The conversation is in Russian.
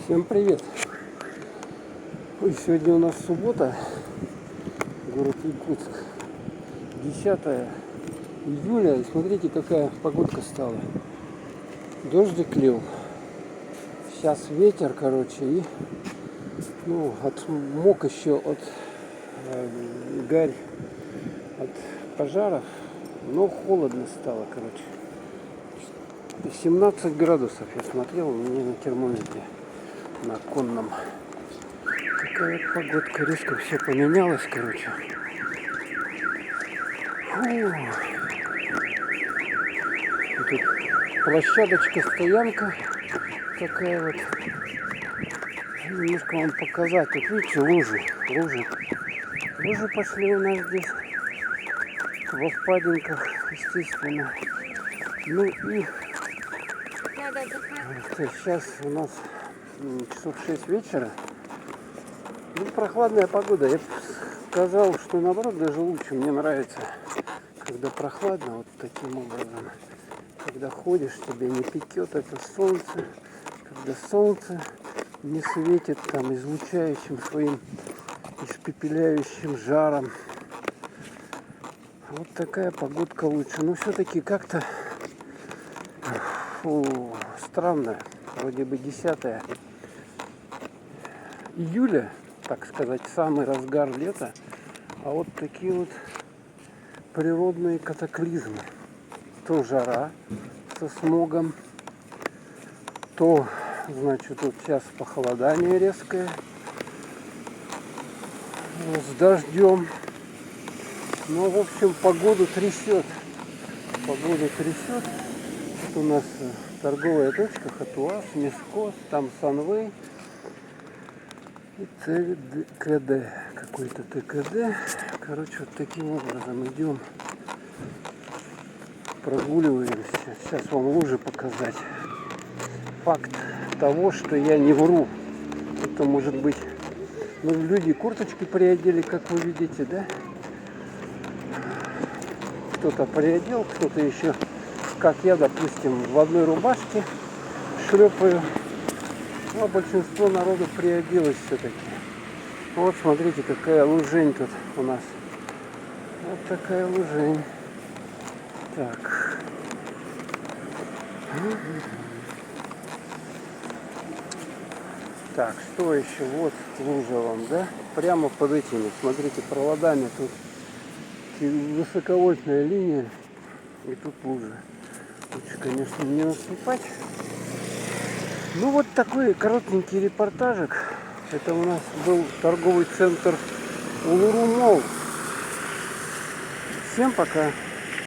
Всем привет! Ой, сегодня у нас суббота, город Якутск, 10 июля. И смотрите, какая погодка стала. Дождик лил. Сейчас ветер, и отмок еще от гарь, от пожаров, но холодно стало, 17 градусов я смотрел у меня на термометре, на конном. Какая погодка, резко все поменялось, Фу. Тут площадочка, стоянка такая вот. Немножко вам показать. Тут видите, лужи пошли у нас здесь во впадинках, естественно. Ну и сейчас у нас часов 6 вечера. Прохладная погода. Я бы сказал, что наоборот даже лучше. Мне нравится, когда прохладно, вот таким образом. Когда ходишь, тебе не пекет это солнце. Когда солнце не светит там излучающим своим испепеляющим жаром. Вот такая погодка лучше. Но все-таки как-то странно. Вроде бы 10 июля, так сказать, самый разгар лета, а вот такие вот природные катаклизмы. То жара со смогом, то, значит, вот сейчас похолодание резкое с дождем. Ну, в общем, погоду трясет. Вот у нас торговая точка Хатуаз, Мискос, там Санвей и ТКД, какой-то ТКД. Вот таким образом идем, прогуливаемся. Сейчас вам лужи показать. Факт того, что я не вру. Это может быть, люди курточки приодели, как вы видите, да? Кто-то приодел, кто-то еще, как я, допустим, в одной рубашке шлепаю. А большинство народу приоделось все-таки. Вот смотрите, какая лужень тут у нас. Вот такая лужень. Так. Так, что еще? Вот лужа вам, да? Прямо под этими, смотрите, проводами тут высоковольтная линия. И тут лужа. Лучше, конечно, не наступать. Ну, вот такой коротенький репортажик. Это у нас был торговый центр Улуру Молл. Всем пока.